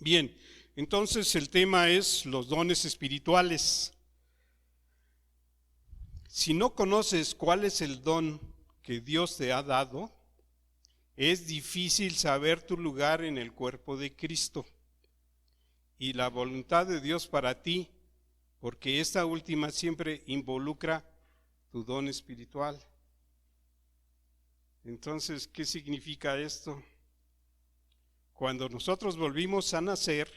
Bien, entonces el tema es los dones espirituales. Si no conoces cuál es el don que Dios te ha dado, es difícil saber tu lugar en el cuerpo de Cristo y la voluntad de Dios para ti, porque esta última siempre involucra tu don espiritual. Entonces, ¿qué significa esto? Cuando nosotros volvimos a nacer,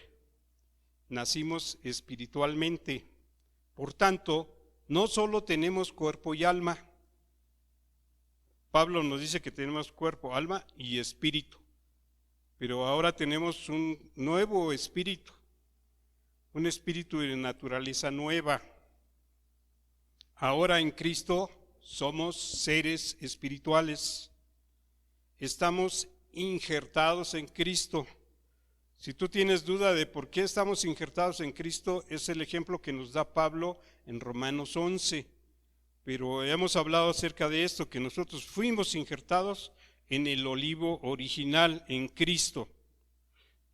nacimos espiritualmente. Por tanto, no solo tenemos cuerpo y alma. Pablo nos dice que tenemos cuerpo, alma y espíritu. Pero ahora tenemos un nuevo espíritu, un espíritu de naturaleza nueva. Ahora en Cristo somos seres espirituales. Estamos injertados en Cristo. Si tú tienes duda de por qué estamos injertados en Cristo, es el ejemplo que nos da Pablo en Romanos 11. Pero hemos hablado acerca de esto, que nosotros fuimos injertados en el olivo original, en Cristo.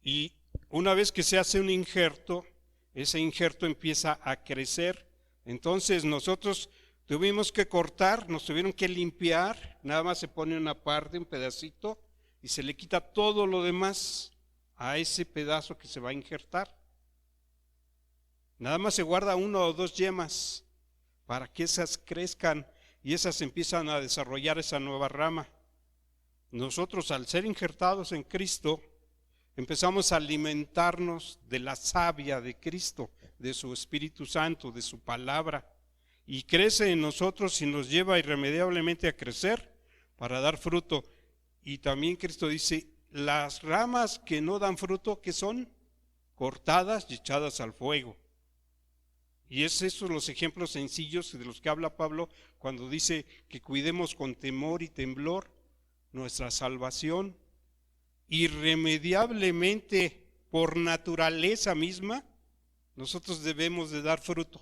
Y una vez que se hace un injerto, ese injerto empieza a crecer. Entonces nosotros tuvimos que cortar, nos tuvieron que limpiar, nada más se pone una parte, un pedacito, y se le quita todo lo demás a ese pedazo que se va a injertar. Nada más se guarda 1 o 2 yemas para que esas crezcan y esas empiezan a desarrollar esa nueva rama. Nosotros, al ser injertados en Cristo, empezamos a alimentarnos de la savia de Cristo, de su Espíritu Santo, de su palabra, y crece en nosotros y nos lleva irremediablemente a crecer para dar fruto. Y también Cristo dice, las ramas que no dan fruto, ¿qué son? Cortadas y echadas al fuego. Y es esos los ejemplos sencillos de los que habla Pablo cuando dice que cuidemos con temor y temblor nuestra salvación. Irremediablemente, por naturaleza misma, nosotros debemos de dar fruto.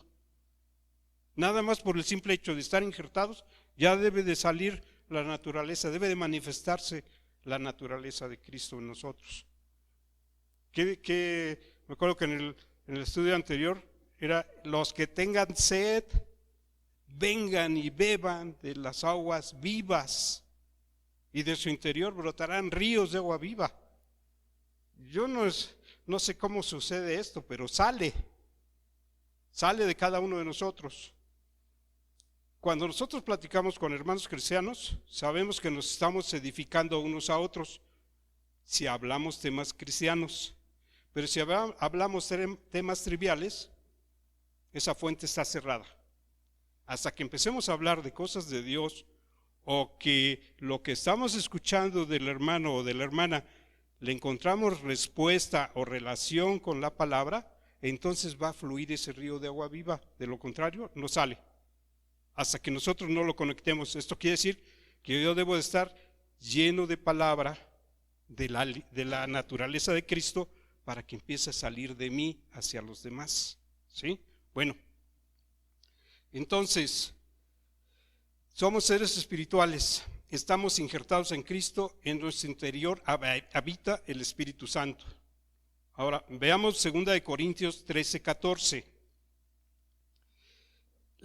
Nada más por el simple hecho de estar injertados, ya debe de salir la naturaleza, debe de manifestarse la naturaleza de Cristo en nosotros. Me acuerdo que en el estudio anterior era: los que tengan sed, vengan y beban de las aguas vivas, y de su interior brotarán ríos de agua viva. Yo no sé cómo sucede esto, pero sale de cada uno de nosotros. Cuando nosotros platicamos con hermanos cristianos, sabemos que nos estamos edificando unos a otros si hablamos temas cristianos. Pero si hablamos temas triviales, esa fuente está cerrada. Hasta que empecemos a hablar de cosas de Dios, o que lo que estamos escuchando del hermano o de la hermana le encontramos respuesta o relación con la palabra, entonces va a fluir ese río de agua viva. De lo contrario, no sale. Hasta que nosotros no lo conectemos. Esto quiere decir que yo debo de estar lleno de palabra, de la naturaleza de Cristo, para que empiece a salir de mí hacia los demás. ¿Sí? Bueno, entonces, somos seres espirituales, estamos injertados en Cristo, en nuestro interior habita el Espíritu Santo. Ahora, veamos 2 Corintios 13:14.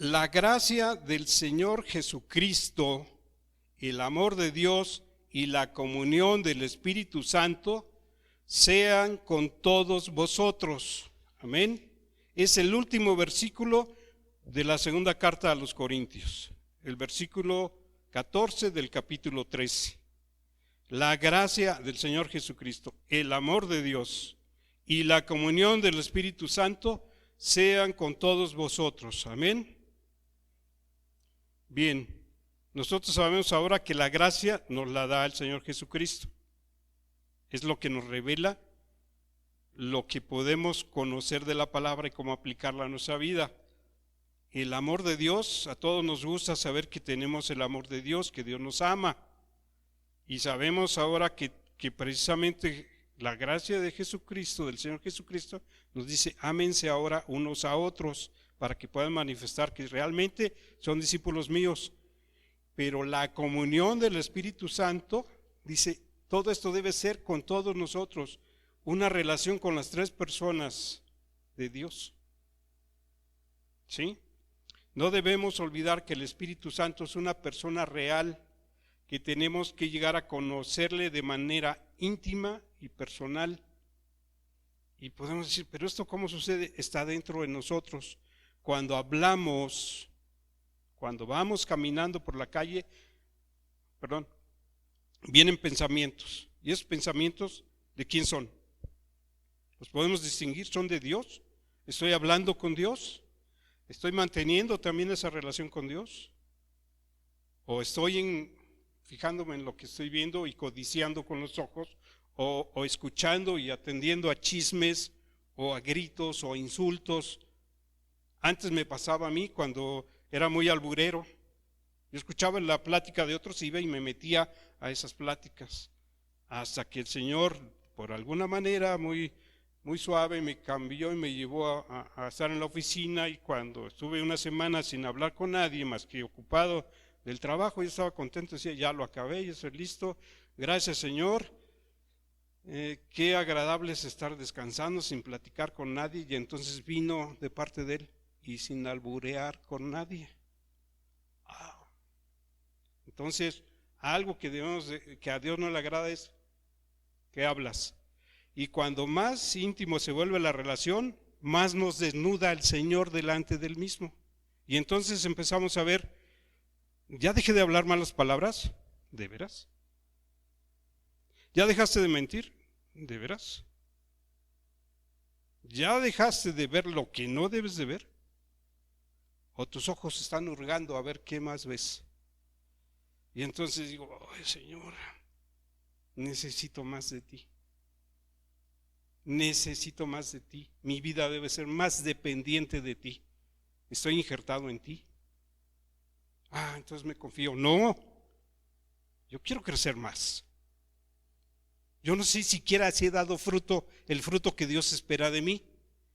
La gracia del Señor Jesucristo, el amor de Dios y la comunión del Espíritu Santo sean con todos vosotros. Amén. Es el último versículo de la segunda carta a los Corintios, el versículo 14 del capítulo 13. La gracia del Señor Jesucristo, el amor de Dios y la comunión del Espíritu Santo sean con todos vosotros. Amén. Bien, nosotros sabemos ahora que la gracia nos la da el Señor Jesucristo. Es lo que nos revela lo que podemos conocer de la palabra y cómo aplicarla a nuestra vida. El amor de Dios, a todos nos gusta saber que tenemos el amor de Dios, que Dios nos ama. Y sabemos ahora que precisamente la gracia de Jesucristo, del Señor Jesucristo, nos dice: ámense ahora unos a otros, para que puedan manifestar que realmente son discípulos míos. Pero la comunión del Espíritu Santo, dice, todo esto debe ser con todos nosotros. una relación con las tres personas de Dios. ¿Sí? No debemos olvidar que el Espíritu Santo es una persona real que tenemos que llegar a conocerle de manera íntima y personal. Y podemos decir, pero esto ¿cómo sucede? Está dentro de nosotros. Cuando hablamos, cuando vamos caminando por la calle, vienen pensamientos. ¿Y esos pensamientos de quién son? ¿Los podemos distinguir? ¿Son de Dios? ¿Estoy hablando con Dios? ¿Estoy manteniendo también esa relación con Dios? ¿O estoy fijándome en lo que estoy viendo y codiciando con los ojos? ¿O escuchando y atendiendo a chismes o a gritos o a insultos? Antes me pasaba a mí cuando era muy alburero. Yo escuchaba la plática de otros, iba y me metía a esas pláticas. Hasta que el Señor, por alguna manera muy suave, me cambió y me llevó a estar en la oficina. Y cuando estuve una semana sin hablar con nadie más que ocupado del trabajo, yo estaba contento, decía, ya lo acabé, ya estoy listo. Gracias, Señor. Qué agradable es estar descansando sin platicar con nadie. Y entonces vino de parte de Él y sin alburear con nadie. Entonces, algo que a Dios no le agrada es que hablas. Y cuando más íntimo se vuelve la relación, más nos desnuda el Señor delante del mismo. Y entonces empezamos a ver, ¿ya dejé de hablar malas palabras? ¿De veras? ¿Ya dejaste de mentir? ¿De veras? ¿Ya dejaste de ver lo que no debes de ver? ¿O tus ojos están hurgando a ver qué más ves? Y entonces digo, ay, Señor, necesito más de ti. Necesito más de ti. Mi vida debe ser más dependiente de ti. Estoy injertado en ti. Entonces me confío. No, yo quiero crecer más. Yo no sé siquiera si he dado fruto, el fruto que Dios espera de mí.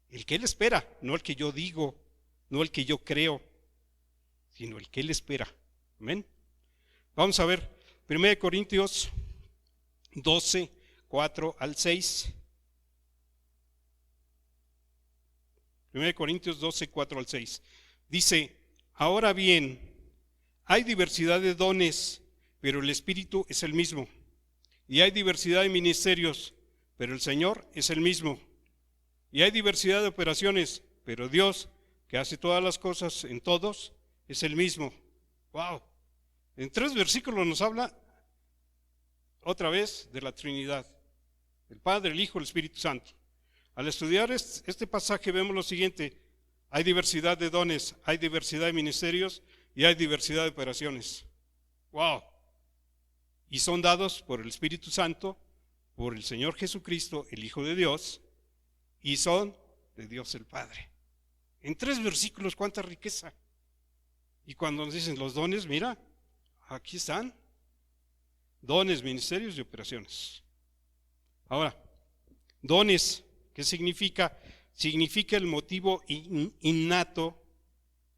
El que Él espera, no el que yo digo, no el que yo creo, sino el que Él espera. Amén. Vamos a ver, 1 Corintios 12, 4 al 6. 1 Corintios 12, 4 al 6. Dice, ahora bien, hay diversidad de dones, pero el Espíritu es el mismo. Y hay diversidad de ministerios, pero el Señor es el mismo. Y hay diversidad de operaciones, pero Dios, que hace todas las cosas en todos, es el mismo. ¡Wow! En 3 versículos nos habla otra vez de la Trinidad, el Padre, el Hijo, el Espíritu Santo. Al estudiar este pasaje vemos lo siguiente: hay diversidad de dones, hay diversidad de ministerios y hay diversidad de operaciones. ¡Wow! Y son dados por el Espíritu Santo, por el Señor Jesucristo, el Hijo de Dios, y son de Dios el Padre. En 3 versículos, cuánta riqueza. Y cuando nos dicen los dones, mira, aquí están. Dones, ministerios y operaciones. Ahora, dones, ¿qué significa? Significa el motivo innato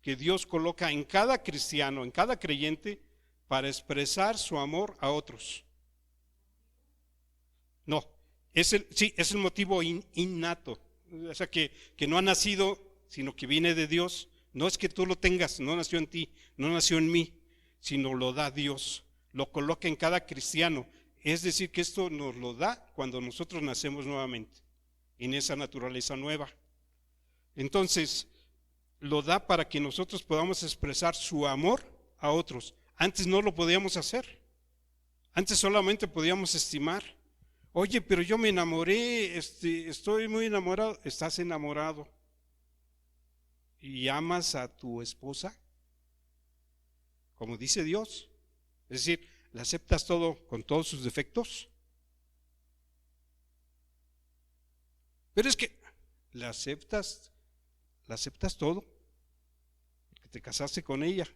que Dios coloca en cada cristiano, en cada creyente, para expresar su amor a otros. No, es el motivo innato, o sea que no ha nacido, sino que viene de Dios. No es que tú lo tengas, no nació en ti, no nació en mí, sino lo da Dios, lo coloca en cada cristiano. Es decir, que esto nos lo da cuando nosotros nacemos nuevamente, en esa naturaleza nueva. Entonces, lo da para que nosotros podamos expresar su amor a otros. Antes no lo podíamos hacer. Antes solamente podíamos estimar. Oye, pero yo me enamoré, estoy muy enamorado. ¿Estás enamorado? ¿Y amas a tu esposa? Como dice Dios. Es decir, ¿la aceptas todo con todos sus defectos? Pero es que la aceptas todo, porque te casaste con ella.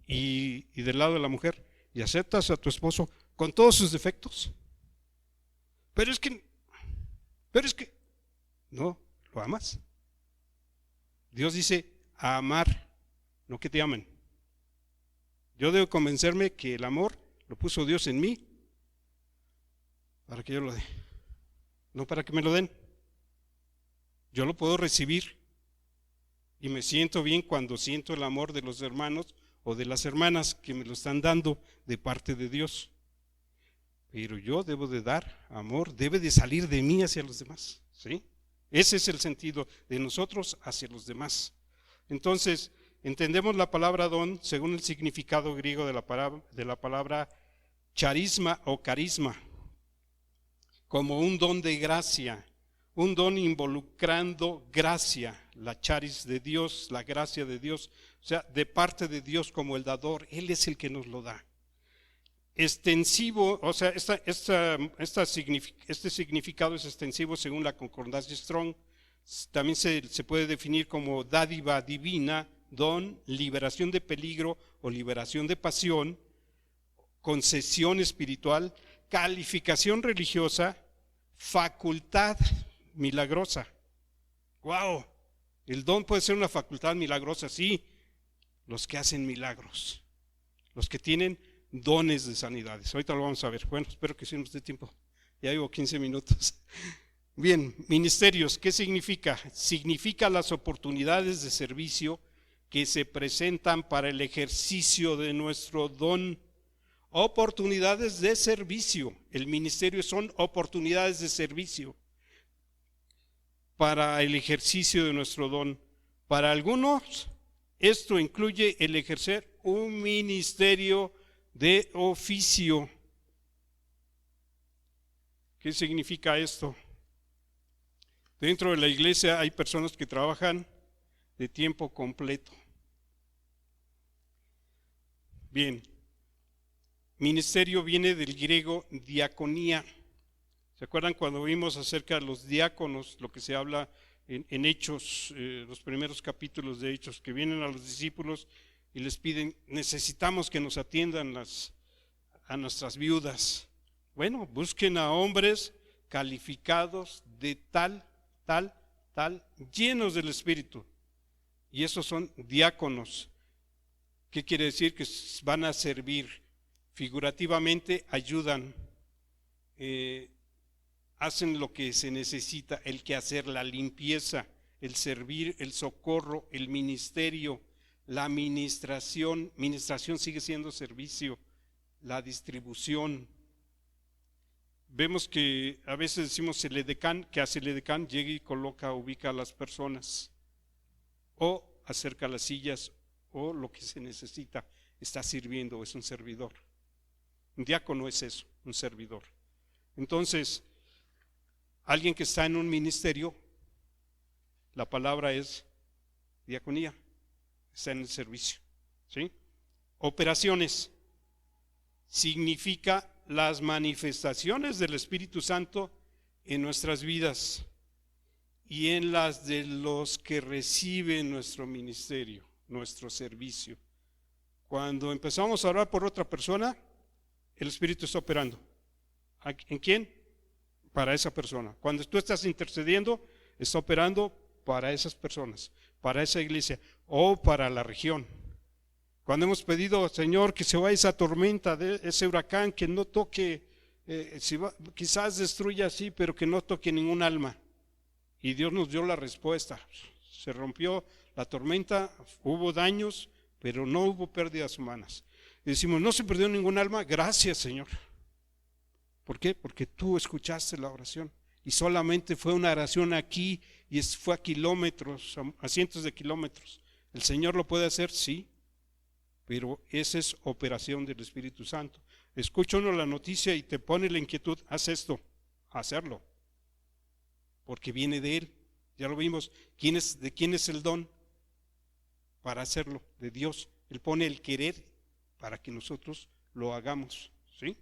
Y del lado de la mujer, ¿y aceptas a tu esposo con todos sus defectos? Pero es que, no, lo amas. Dios dice a amar, no que te amen. Yo debo convencerme que el amor lo puso Dios en mí, para que yo lo dé, no para que me lo den. Yo lo puedo recibir y me siento bien cuando siento el amor de los hermanos o de las hermanas que me lo están dando de parte de Dios. Pero yo debo de dar amor, debe de salir de mí hacia los demás, ¿sí? Ese es el sentido de nosotros hacia los demás. Entonces, entendemos la palabra don según el significado griego de la palabra charisma o carisma, como un don de gracia, un don involucrando gracia, la charis de Dios, la gracia de Dios, o sea, de parte de Dios como el dador, Él es el que nos lo da. Extensivo, o sea, este significado es extensivo según la concordancia Strong. También se puede definir como dádiva divina, don, liberación de peligro o liberación de pasión, concesión espiritual, calificación religiosa, facultad milagrosa. ¡Wow! El don puede ser una facultad milagrosa, sí. Los que hacen milagros, los que tienen dones de sanidades. Ahorita lo vamos a ver. Bueno, espero que sí nos dé tiempo. Ya llevo 15 minutos. Bien, ministerios, ¿qué significa? Significa las oportunidades de servicio que se presentan para el ejercicio de nuestro don. Oportunidades de servicio. El ministerio son oportunidades de servicio para el ejercicio de nuestro don. Para algunos, esto incluye el ejercer un ministerio de oficio. ¿Qué significa esto? Dentro de la iglesia hay personas que trabajan de tiempo completo. Bien, ministerio viene del griego diaconía. ¿Se acuerdan cuando vimos acerca de los diáconos, lo que se habla en Hechos, los primeros capítulos de Hechos, que vienen a los discípulos y les piden, necesitamos que nos atiendan a nuestras viudas? Bueno, busquen a hombres calificados de tal, llenos del Espíritu. Y esos son diáconos. ¿Qué quiere decir? Que van a servir. Figurativamente ayudan, hacen lo que se necesita, el quehacer, la limpieza, el servir, el socorro, el ministerio, la administración. Administración sigue siendo servicio, la distribución. Vemos que a veces decimos el edecán, que hace el edecán, llega y coloca, ubica a las personas, o acerca las sillas, o lo que se necesita, está sirviendo, es un servidor. Un diácono es eso, un servidor. Entonces, alguien que está en un ministerio, la palabra es diaconía, está en el servicio, ¿sí? Operaciones significa las manifestaciones del Espíritu Santo en nuestras vidas y en las de los que reciben nuestro ministerio, nuestro servicio. Cuando empezamos a orar por otra persona, el Espíritu está operando. ¿En quién? Para esa persona. Cuando tú estás intercediendo, está operando para esas personas, para esa iglesia o para la región. Cuando hemos pedido, Señor, que se vaya esa tormenta, ese huracán, que no toque, quizás destruya así, pero que no toque ningún alma. Y Dios nos dio la respuesta. Se rompió la tormenta, hubo daños, pero no hubo pérdidas humanas. Y decimos, no se perdió ningún alma, gracias, Señor. ¿Por qué? Porque tú escuchaste la oración. Y solamente fue una oración aquí y fue a kilómetros, a cientos de kilómetros. ¿El Señor lo puede hacer? Sí. Pero esa es operación del Espíritu Santo. Escucha uno la noticia y te pone la inquietud, haz esto, hacerlo. Porque viene de Él. Ya lo vimos. ¿De quién es el don? Para hacerlo, de Dios. Él pone el querer para que nosotros lo hagamos. ¿Sí?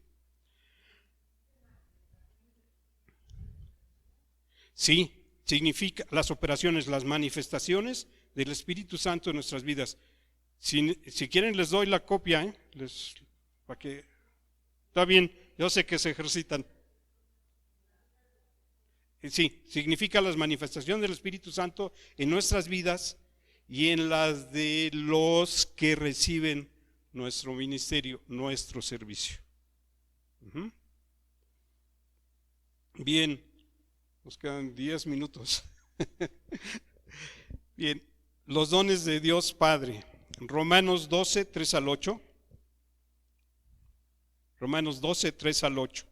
Sí, significa las operaciones, las manifestaciones del Espíritu Santo en nuestras vidas. Si quieren les doy la copia, para que, está bien, yo sé que se ejercitan. Sí, significa las manifestaciones del Espíritu Santo en nuestras vidas y en las de los que reciben nuestro ministerio, nuestro servicio. Bien, nos quedan 10 minutos. Bien, los dones de Dios Padre. Romanos 12, 3 al 8. Romanos 12, 3 al 8.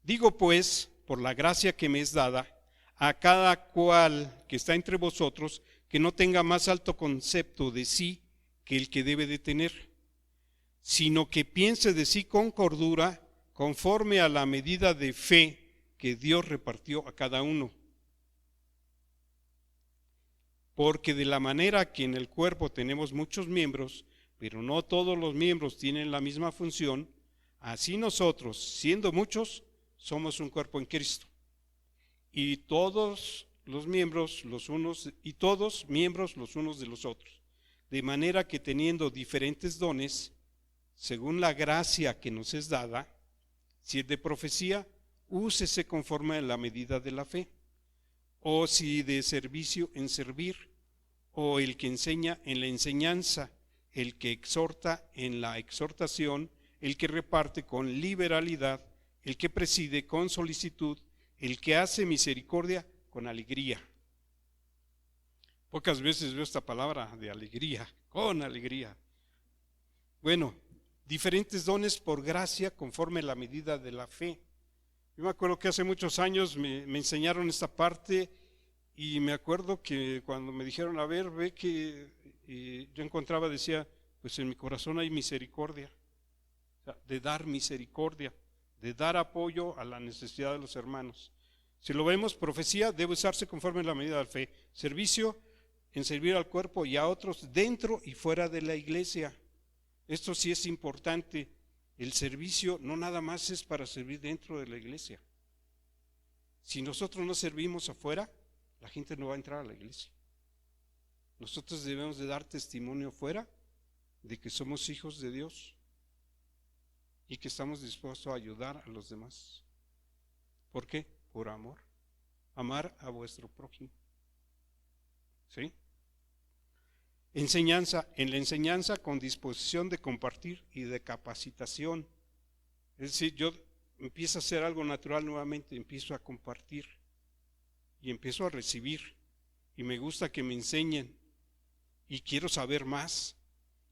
Digo pues, por la gracia que me es dada, a cada cual que está entre vosotros, que no tenga más alto concepto de sí que el que debe de tener, sino que piense de sí con cordura, conforme a la medida de fe que Dios repartió a cada uno. Porque de la manera que en el cuerpo tenemos muchos miembros, pero no todos los miembros tienen la misma función, así nosotros, siendo muchos, somos un cuerpo en Cristo. Y todos los miembros los unos de los otros. De manera que teniendo diferentes dones, según la gracia que nos es dada, si es de profecía, úsese conforme a la medida de la fe. O si de servicio, en servir, o el que enseña en la enseñanza, el que exhorta en la exhortación, el que reparte con liberalidad, el que preside con solicitud, el que hace misericordia con alegría. Pocas veces veo esta palabra de alegría, con alegría. Bueno, diferentes dones por gracia conforme a la medida de la fe. Yo me acuerdo que hace muchos años me enseñaron esta parte y me acuerdo que cuando me dijeron, a ver, ve que yo encontraba, decía, pues en mi corazón hay misericordia, o sea, de dar misericordia, de dar apoyo a la necesidad de los hermanos. Si lo vemos, profecía debe usarse conforme a la medida de la fe. Servicio en servir al cuerpo y a otros dentro y fuera de la iglesia. Esto sí es importante. El servicio no nada más es para servir dentro de la iglesia. Si nosotros no servimos afuera, la gente no va a entrar a la iglesia. Nosotros debemos de dar testimonio afuera de que somos hijos de Dios y que estamos dispuestos a ayudar a los demás. ¿Por qué? Por amor. Amar a vuestro prójimo. ¿Sí? Enseñanza, en la enseñanza con disposición de compartir y de capacitación. Es decir, yo empiezo a hacer algo natural nuevamente, empiezo a compartir y empiezo a recibir y me gusta que me enseñen y quiero saber más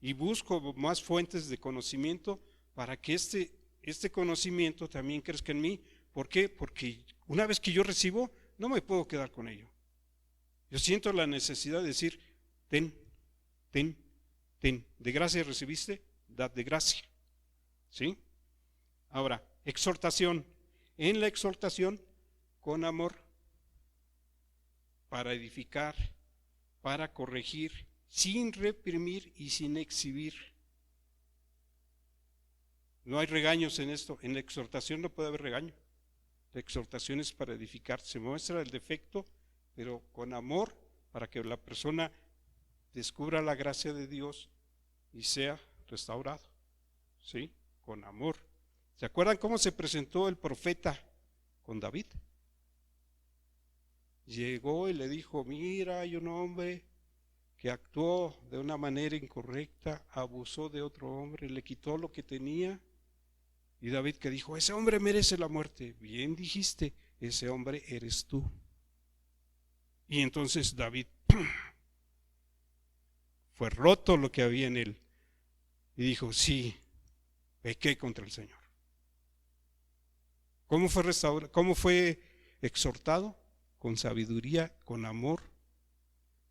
y busco más fuentes de conocimiento para que este conocimiento también crezca en mí. ¿Por qué? Porque una vez que yo recibo, no me puedo quedar con ello. Yo siento la necesidad de decir, ten, de gracia recibiste, dad de gracia. ¿Sí? Ahora, exhortación. En la exhortación, con amor, para edificar, para corregir, sin reprimir y sin exhibir. No hay regaños en esto. En la exhortación no puede haber regaño. La exhortación es para edificar. Se muestra el defecto, pero con amor, para que la persona descubra la gracia de Dios y sea restaurado. ¿Sí? Con amor. ¿Se acuerdan cómo se presentó el profeta con David? Llegó y le dijo, mira, hay un hombre que actuó de una manera incorrecta, abusó de otro hombre, le quitó lo que tenía. Y David que dijo, ese hombre merece la muerte. Bien dijiste, ese hombre eres tú. Y entonces David fue roto lo que había en él y dijo, sí, pequé contra el Señor. ¿Cómo fue restaurado? ¿Cómo fue exhortado? Con sabiduría, con amor,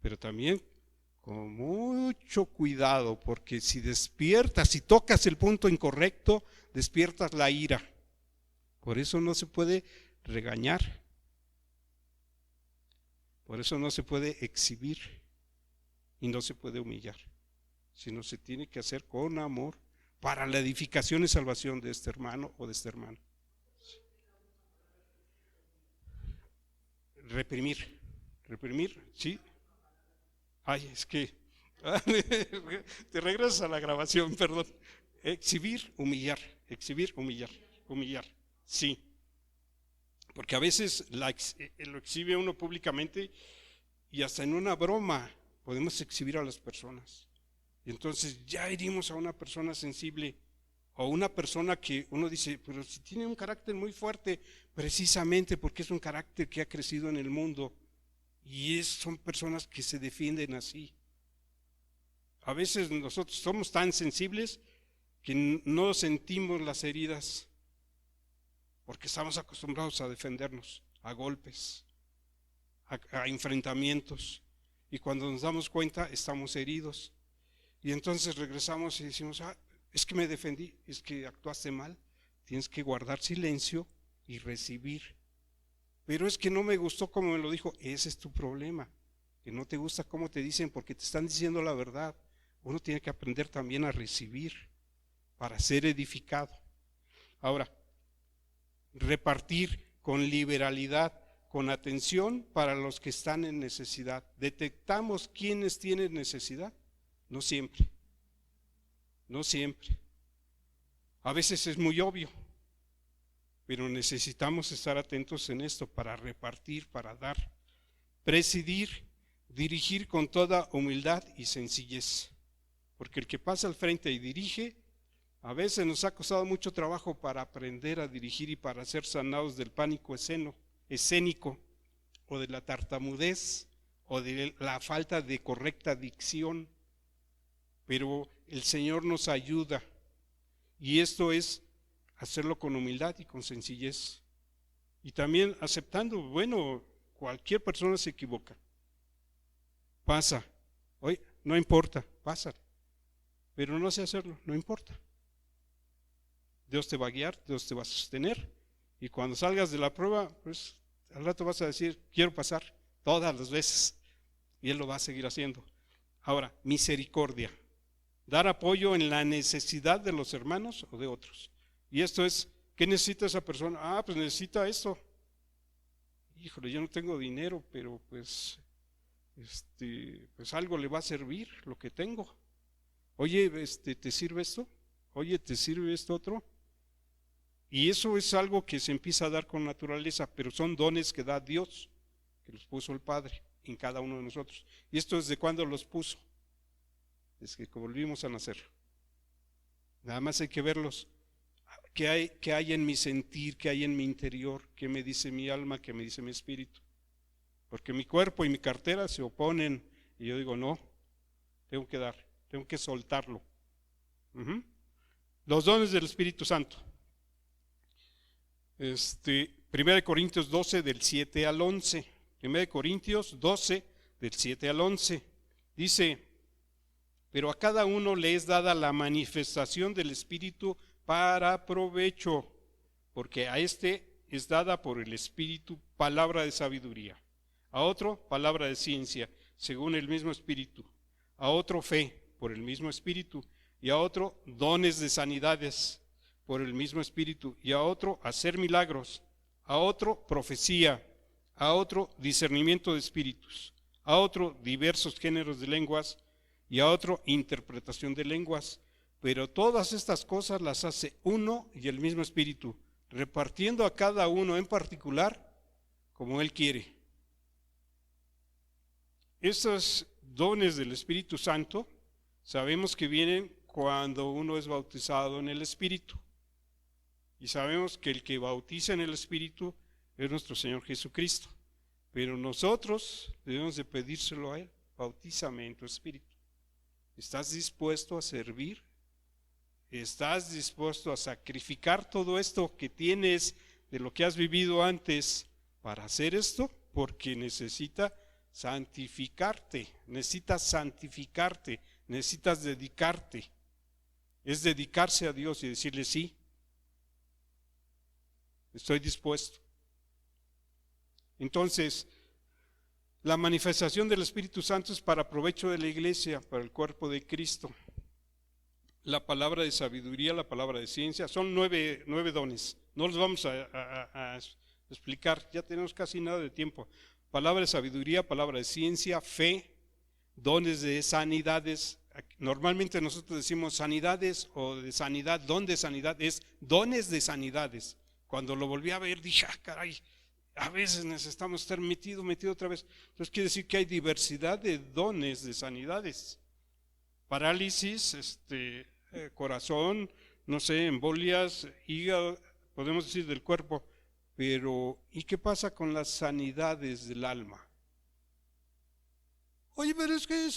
pero también con mucho cuidado, porque si despiertas, si tocas el punto incorrecto, despiertas la ira. Por eso no se puede regañar, por eso no se puede exhibir y no se puede humillar, sino se tiene que hacer con amor para la edificación y salvación de este hermano o de esta hermana. Reprimir, ¿sí? Ay, es que te regresas a la grabación, perdón. Exhibir, humillar, sí. Porque a veces lo exhibe uno públicamente y hasta en una broma podemos exhibir a las personas. Y entonces ya herimos a una persona sensible O una persona que uno dice, pero si tiene un carácter muy fuerte, precisamente porque es un carácter que ha crecido en el mundo. Y son personas que se defienden así. A veces nosotros somos tan sensibles que no sentimos las heridas porque estamos acostumbrados a defendernos, a golpes, a enfrentamientos. Y cuando nos damos cuenta, estamos heridos. Y entonces regresamos y decimos, es que me defendí, es que actuaste mal. Tienes que guardar silencio y recibir. Pero es que no me gustó como me lo dijo. Ese es tu problema, que no te gusta cómo te dicen porque te están diciendo la verdad. Uno tiene que aprender también a recibir para ser edificado. Ahora, repartir con liberalidad, con atención para los que están en necesidad. ¿Detectamos quiénes tienen necesidad? No siempre. No siempre. A veces es muy obvio, pero necesitamos estar atentos en esto para repartir, para dar, presidir, dirigir con toda humildad y sencillez. Porque el que pasa al frente y dirige, a veces nos ha costado mucho trabajo para aprender a dirigir y para ser sanados del pánico escénico, o de la tartamudez, o de la falta de correcta dicción. Pero el Señor nos ayuda, y esto es hacerlo con humildad y con sencillez. Y también aceptando, bueno, cualquier persona se equivoca. Pasa. Oye, no importa, pasa. Pero no sé hacerlo, no importa. Dios te va a guiar, Dios te va a sostener. Y cuando salgas de la prueba, pues al rato vas a decir, quiero pasar todas las veces. Y Él lo va a seguir haciendo. Ahora, misericordia. Dar apoyo en la necesidad de los hermanos o de otros. Y esto es, ¿qué necesita esa persona? Pues necesita esto. Híjole, yo no tengo dinero, pero pues algo le va a servir lo que tengo. Oye, ¿te sirve esto? Oye, ¿te sirve esto otro? Y eso es algo que se empieza a dar con naturaleza, pero son dones que da Dios, que los puso el Padre en cada uno de nosotros. ¿Y esto desde cuándo los puso? Desde que volvimos a nacer. Nada más hay que verlos. ¿Qué hay en mi sentir? ¿Qué hay en mi interior? ¿Qué me dice mi alma? ¿Qué me dice mi espíritu? Porque mi cuerpo y mi cartera se oponen y yo digo, no, tengo que dar, tengo que soltarlo. Los dones del Espíritu Santo. 1 Corintios 12 del 7 al 11. 1 Corintios 12 del 7 al 11. Dice, pero a cada uno le es dada la manifestación del Espíritu para provecho, porque a este es dada por el Espíritu palabra de sabiduría, a otro palabra de ciencia, según el mismo Espíritu, a otro fe, por el mismo Espíritu, y a otro dones de sanidades, por el mismo Espíritu, y a otro hacer milagros, a otro profecía, a otro discernimiento de espíritus, a otro diversos géneros de lenguas, y a otro interpretación de lenguas. Pero todas estas cosas las hace uno y el mismo Espíritu, repartiendo a cada uno en particular como Él quiere. Estos dones del Espíritu Santo sabemos que vienen cuando uno es bautizado en el Espíritu. Y sabemos que el que bautiza en el Espíritu es nuestro Señor Jesucristo. Pero nosotros debemos de pedírselo a Él, bautízame en tu Espíritu. ¿Estás dispuesto a servir? ¿Estás dispuesto a sacrificar todo esto que tienes de lo que has vivido antes para hacer esto? Porque necesitas santificarte, necesitas dedicarte. Es dedicarse a Dios y decirle sí, estoy dispuesto. Entonces, la manifestación del Espíritu Santo es para provecho de la iglesia, para el cuerpo de Cristo. La palabra de sabiduría, la palabra de ciencia, son nueve dones. No los vamos a explicar, ya tenemos casi nada de tiempo. Palabra de sabiduría, palabra de ciencia, fe, dones de sanidades. Normalmente nosotros decimos sanidades o de sanidad, don de sanidad, es dones de sanidades. Cuando lo volví a ver dije, caray, a veces necesitamos estar metido otra vez. Entonces quiere decir que hay diversidad de dones de sanidades. Parálisis, corazón, no sé, embolias, hígado, podemos decir del cuerpo, pero ¿y qué pasa con las sanidades del alma? Oye, pero es que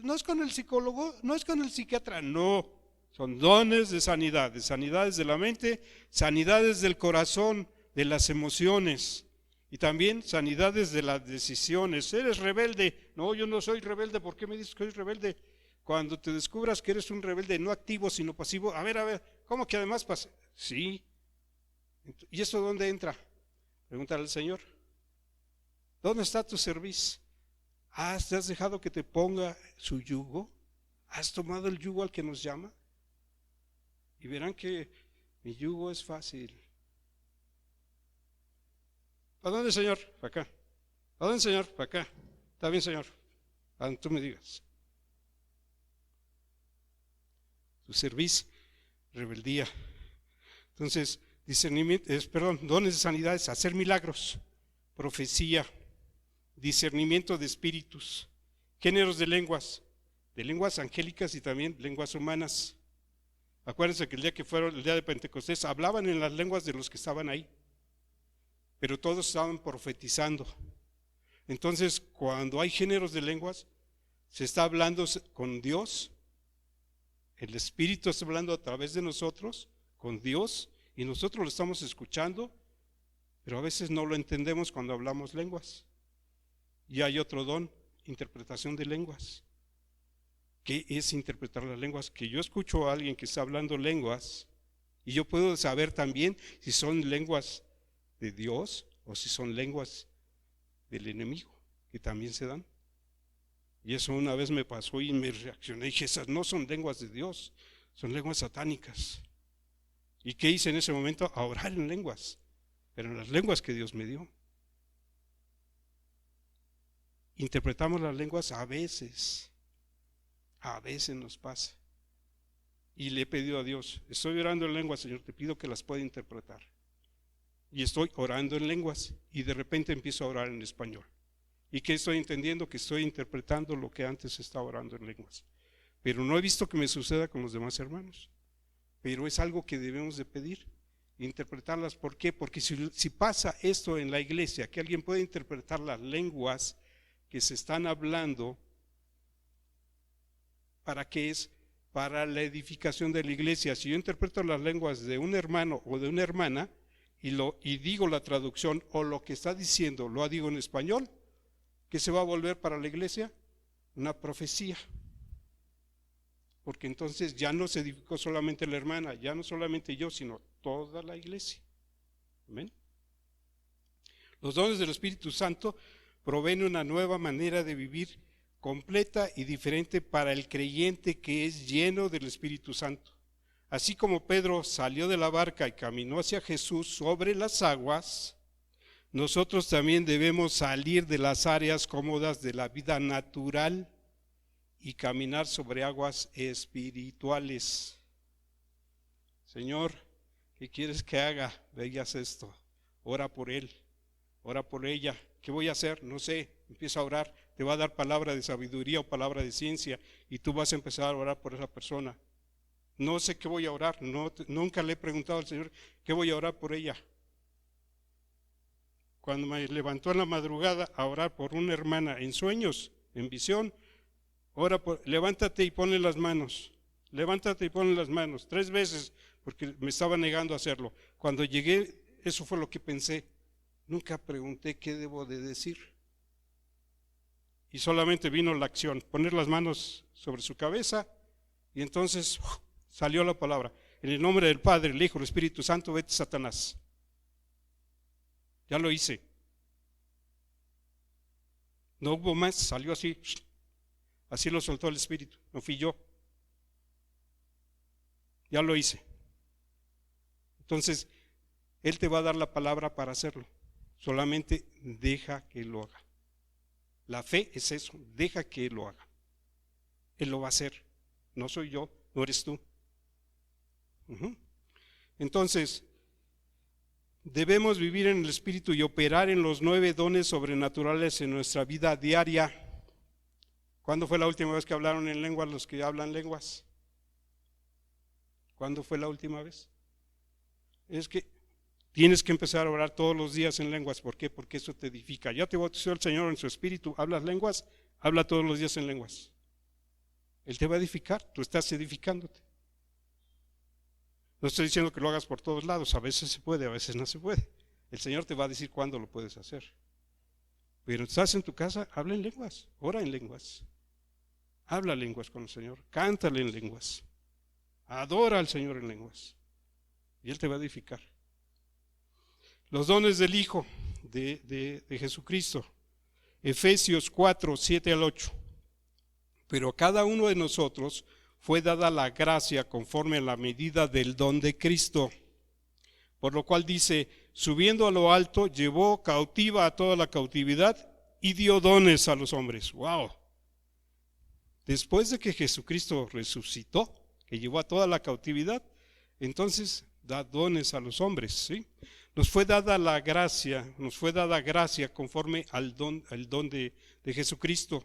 no es con el psicólogo, no es con el psiquiatra, no, son dones de sanidades de la mente, sanidades del corazón, de las emociones y también sanidades de las decisiones. Eres rebelde, no, yo no soy rebelde, ¿por qué me dices que soy rebelde? Cuando te descubras que eres un rebelde no activo sino pasivo, a ver, ¿cómo que además pasa? Sí, ¿y eso dónde entra? Pregúntale al Señor, ¿dónde está tu servicio? ¿Te has dejado que te ponga su yugo? ¿Has tomado el yugo al que nos llama? Y verán que mi yugo es fácil. ¿A dónde, Señor? Para acá. ¿A dónde, Señor? Para acá. Está bien, Señor. A donde tú me digas. Tu servicio, rebeldía. Entonces, dones de sanidades, hacer milagros, profecía, discernimiento de espíritus, géneros de lenguas angélicas y también lenguas humanas. Acuérdense que el día que fueron, el día de Pentecostés, hablaban en las lenguas de los que estaban ahí, pero todos estaban profetizando. Entonces, cuando hay géneros de lenguas, se está hablando con Dios, el Espíritu está hablando a través de nosotros, con Dios, y nosotros lo estamos escuchando, pero a veces no lo entendemos cuando hablamos lenguas. Y hay otro don, interpretación de lenguas. ¿Qué es interpretar las lenguas? Que yo escucho a alguien que está hablando lenguas y yo puedo saber también si son lenguas de Dios o si son lenguas del enemigo, que también se dan. Y eso una vez me pasó y me reaccioné y dije, esas no son lenguas de Dios, son lenguas satánicas. ¿Y qué hice en ese momento? A orar en lenguas, pero en las lenguas que Dios me dio. Interpretamos las lenguas a veces nos pasa. Y le he pedido a Dios, estoy orando en lenguas, Señor, te pido que las pueda interpretar. Y estoy orando en lenguas y de repente empiezo a orar en español. ¿Y qué estoy entendiendo? Que estoy interpretando lo que antes estaba orando en lenguas. Pero no he visto que me suceda con los demás hermanos. Pero es algo que debemos de pedir, interpretarlas. ¿Por qué? Porque si pasa esto en la iglesia, que alguien puede interpretar las lenguas que se están hablando, ¿para qué es? Para la edificación de la iglesia. Si yo interpreto las lenguas de un hermano o de una hermana y digo la traducción o lo que está diciendo, lo digo en español, ¿qué se va a volver para la iglesia? Una profecía. Porque entonces ya no se edificó solamente la hermana, ya no solamente yo, sino toda la iglesia. ¿Amén? Los dones del Espíritu Santo proveen una nueva manera de vivir completa y diferente para el creyente que es lleno del Espíritu Santo. Así como Pedro salió de la barca y caminó hacia Jesús sobre las aguas, nosotros también debemos salir de las áreas cómodas de la vida natural y caminar sobre aguas espirituales. Señor, ¿qué quieres que haga? Veas esto, ora por él, ora por ella. ¿Qué voy a hacer? No sé, empieza a orar, te va a dar palabra de sabiduría o palabra de ciencia y tú vas a empezar a orar por esa persona. No sé qué voy a orar, nunca le he preguntado al Señor qué voy a orar por ella. Cuando me levantó en la madrugada a orar por una hermana en sueños, en visión, levántate y ponle las manos, levántate y ponle las manos, 3 veces, porque me estaba negando a hacerlo. Cuando llegué, eso fue lo que pensé. Nunca pregunté qué debo de decir. Y solamente vino la acción, poner las manos sobre su cabeza y entonces salió la palabra. En el nombre del Padre, el Hijo, el Espíritu Santo, vete Satanás. Ya lo hice. No hubo más, salió así. Así lo soltó el Espíritu, no fui yo. Ya lo hice. Entonces, Él te va a dar la palabra para hacerlo. Solamente deja que lo haga. La fe es eso, deja que Él lo haga. Él lo va a hacer. No soy yo, no eres tú. Entonces, debemos vivir en el Espíritu y operar en los 9 dones sobrenaturales en nuestra vida diaria. ¿Cuándo fue la última vez que hablaron en lenguas los que hablan lenguas? ¿Cuándo fue la última vez? Es que tienes que empezar a orar todos los días en lenguas. ¿Por qué? Porque eso te edifica. Ya te bautizó el Señor en su espíritu. ¿Hablas lenguas? Habla todos los días en lenguas. Él te va a edificar. Tú estás edificándote. No estoy diciendo que lo hagas por todos lados. A veces se puede, a veces no se puede. El Señor te va a decir cuándo lo puedes hacer. Pero estás en tu casa, habla en lenguas. Ora en lenguas. Habla lenguas con el Señor. Cántale en lenguas. Adora al Señor en lenguas. Y Él te va a edificar. Los dones del Hijo de Jesucristo. Efesios 4, 7 al 8. Pero a cada uno de nosotros fue dada la gracia conforme a la medida del don de Cristo. Por lo cual dice, subiendo a lo alto, llevó cautiva a toda la cautividad y dio dones a los hombres. ¡Wow! Después de que Jesucristo resucitó, que llevó a toda la cautividad, entonces da dones a los hombres, ¿sí? Nos fue dada gracia conforme al don de Jesucristo.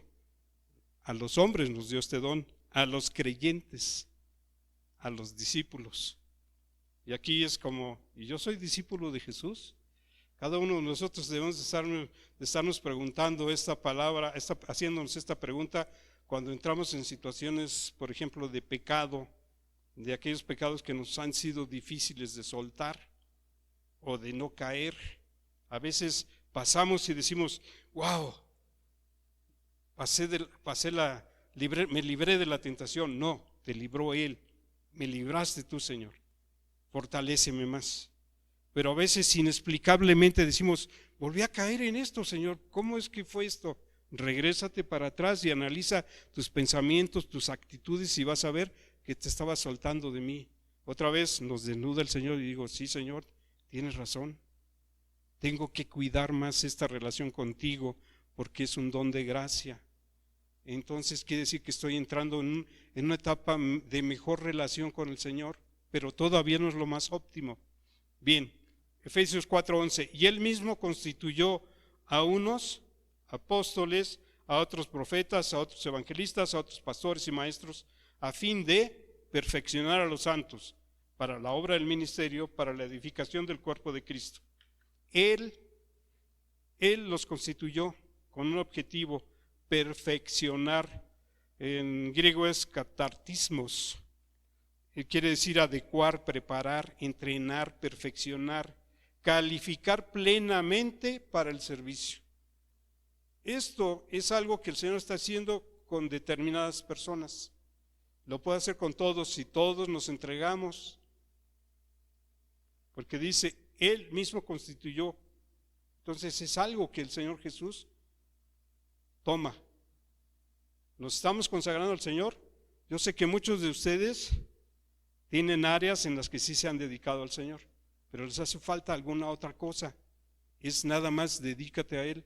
A los hombres nos dio este don, a los creyentes, a los discípulos. Y aquí es como, ¿y yo soy discípulo de Jesús? Cada uno de nosotros debemos de estarnos preguntando esta palabra, haciéndonos esta pregunta cuando entramos en situaciones, por ejemplo, de pecado, de aquellos pecados que nos han sido difíciles de soltar o de no caer. A veces pasamos y decimos, wow, me libré de la tentación. No, te libró Él, me libraste tú, Señor, fortaléceme más. Pero a veces inexplicablemente decimos, volví a caer en esto, Señor, ¿cómo es que fue esto? Regrésate para atrás y analiza tus pensamientos, tus actitudes y vas a ver que te estabas soltando de mí. Otra vez nos desnuda el Señor y digo, sí, Señor, tienes razón, tengo que cuidar más esta relación contigo porque es un don de gracia. Entonces quiere decir que estoy entrando en una etapa de mejor relación con el Señor, pero todavía no es lo más óptimo. Bien, Efesios 4:11, y Él mismo constituyó a unos apóstoles, a otros profetas, a otros evangelistas, a otros pastores y maestros, a fin de perfeccionar a los santos para la obra del ministerio, para la edificación del cuerpo de Cristo. Él los constituyó con un objetivo, perfeccionar. En griego es katartismos, quiere decir adecuar, preparar, entrenar, perfeccionar, calificar plenamente para el servicio. Esto es algo que el Señor está haciendo con determinadas personas. Lo puede hacer con todos si todos nos entregamos. Porque dice, Él mismo constituyó. Entonces es algo que el Señor Jesús toma. Nos estamos consagrando al Señor. Yo sé que muchos de ustedes tienen áreas en las que sí se han dedicado al Señor, pero les hace falta alguna otra cosa. Es nada más dedícate a Él,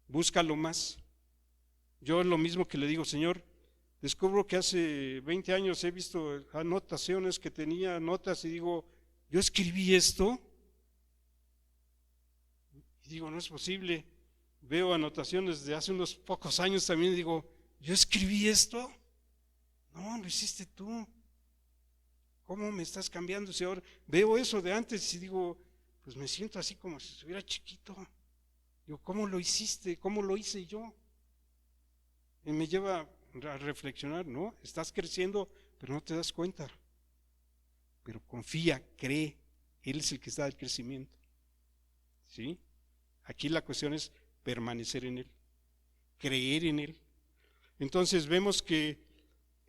búscalo más. Yo es lo mismo que le digo, Señor, descubro que hace 20 años he visto anotaciones que tenía notas y digo, yo escribí esto. Y digo, no es posible. Veo anotaciones de hace unos pocos años también y digo, ¿yo escribí esto? No, lo hiciste tú. ¿Cómo me estás cambiando? Si ahora veo eso de antes y digo, pues me siento así como si estuviera chiquito. Digo, ¿cómo lo hiciste? ¿Cómo lo hice yo? Y me lleva a reflexionar, ¿no? Estás creciendo, pero no te das cuenta. Pero confía, cree, Él es el que da el crecimiento. ¿Sí? Aquí la cuestión es permanecer en Él, creer en Él. Entonces vemos que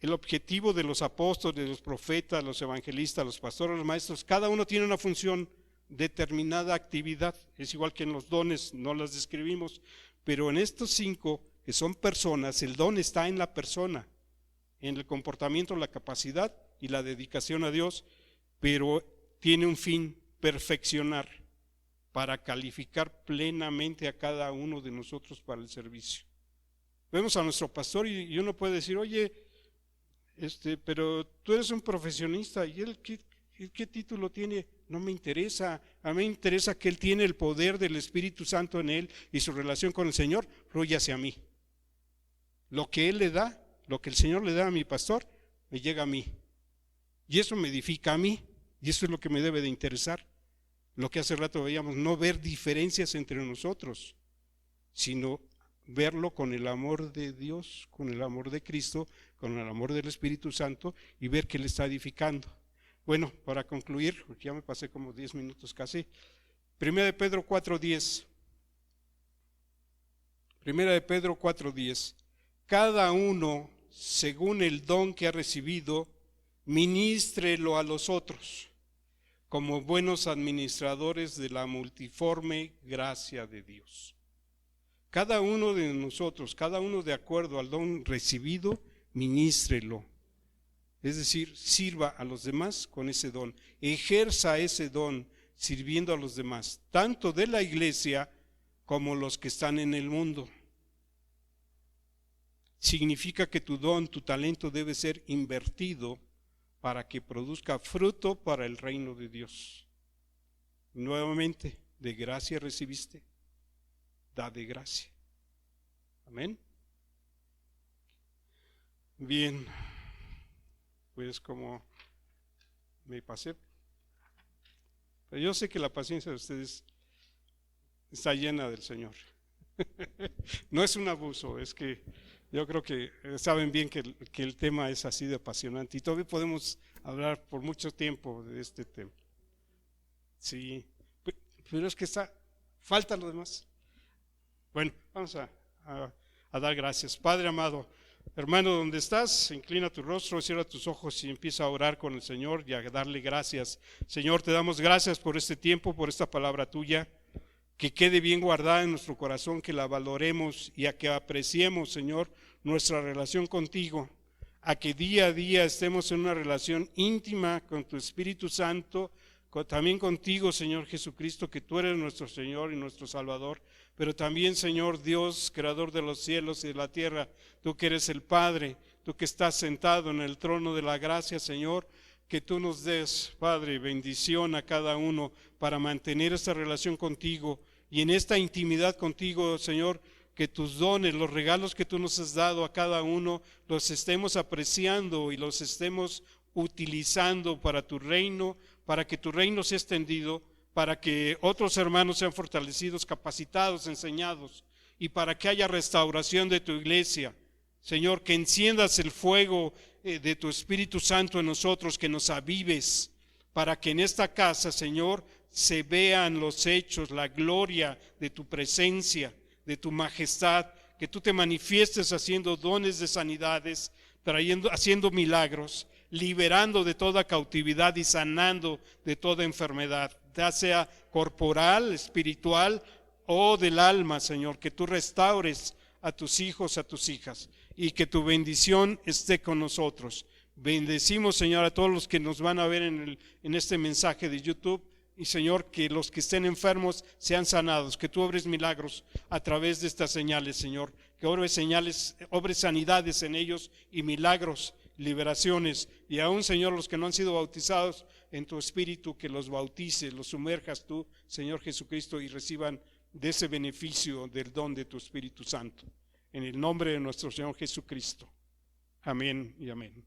el objetivo de los apóstoles, de los profetas, los evangelistas, los pastores, los maestros, cada uno tiene una función, determinada actividad. Es igual que en los dones, no las describimos, pero en estos 5 que son personas, el don está en la persona, en el comportamiento, la capacidad y la dedicación a Dios, pero tiene un fin, perfeccionar, para calificar plenamente a cada uno de nosotros para el servicio. Vemos a nuestro pastor y uno puede decir, oye, pero tú eres un profesionista y él ¿qué título tiene? No me interesa, a mí me interesa que él tiene el poder del Espíritu Santo en él y su relación con el Señor fluye hacia mí. Lo que él le da, lo que el Señor le da a mi pastor, me llega a mí. Y eso me edifica a mí, y eso es lo que me debe de interesar. Lo que hace rato veíamos, no ver diferencias entre nosotros, sino verlo con el amor de Dios, con el amor de Cristo, con el amor del Espíritu Santo, y ver que le está edificando. Bueno, para concluir, porque ya me pasé como 10 minutos casi, 1 de Pedro 4:10. 1 de Pedro 4:10. Cada uno, según el don que ha recibido, ministrelo a los otros, como buenos administradores de la multiforme gracia de Dios. Cada uno de nosotros, cada uno de acuerdo al don recibido, ministrelo. Es decir, sirva a los demás con ese don, ejerza ese don sirviendo a los demás, tanto de la iglesia como los que están en el mundo. Significa que tu don, tu talento debe ser invertido para que produzca fruto para el reino de Dios. Nuevamente, de gracia recibiste, da de gracia. Amén. Bien, pues como me pasé, pero yo sé que la paciencia de ustedes está llena del Señor. No es un abuso, es que yo creo que saben bien que el tema es así de apasionante y todavía podemos hablar por mucho tiempo de este tema. Sí, pero es que falta lo demás. Bueno, vamos a dar gracias. Padre amado, hermano, donde estás, inclina tu rostro, cierra tus ojos y empieza a orar con el Señor y a darle gracias. Señor, te damos gracias por este tiempo, por esta palabra tuya, que quede bien guardada en nuestro corazón, que la valoremos y a que apreciemos, Señor, nuestra relación contigo, a que día a día estemos en una relación íntima con tu Espíritu Santo, también contigo, Señor Jesucristo, que tú eres nuestro Señor y nuestro Salvador, pero también, Señor Dios, creador de los cielos y de la tierra, tú que eres el Padre, tú que estás sentado en el trono de la gracia, Señor, que tú nos des, Padre, bendición a cada uno para mantener esta relación contigo y en esta intimidad contigo, Señor, que tus dones, los regalos que tú nos has dado a cada uno, los estemos apreciando y los estemos utilizando para tu reino, para que tu reino sea extendido, para que otros hermanos sean fortalecidos, capacitados, enseñados y para que haya restauración de tu iglesia. Señor, que enciendas el fuego de tu Espíritu Santo en nosotros, que nos avives, para que en esta casa, Señor, se vean los hechos, la gloria de tu presencia, de tu majestad, que tú te manifiestes haciendo dones de sanidades, haciendo milagros, liberando de toda cautividad y sanando de toda enfermedad, ya sea corporal, espiritual o del alma, Señor, que tú restaures a tus hijos, a tus hijas, y que tu bendición esté con nosotros. Bendecimos, Señor, a todos los que nos van a ver en este mensaje de YouTube, y Señor, que los que estén enfermos sean sanados, que tú obres milagros a través de estas señales, Señor, que obres sanidades en ellos y milagros, liberaciones, y aún, Señor, los que no han sido bautizados en tu Espíritu, que los bautices, los sumerjas tú, Señor Jesucristo, y reciban de ese beneficio del don de tu Espíritu Santo. En el nombre de nuestro Señor Jesucristo. Amén y amén.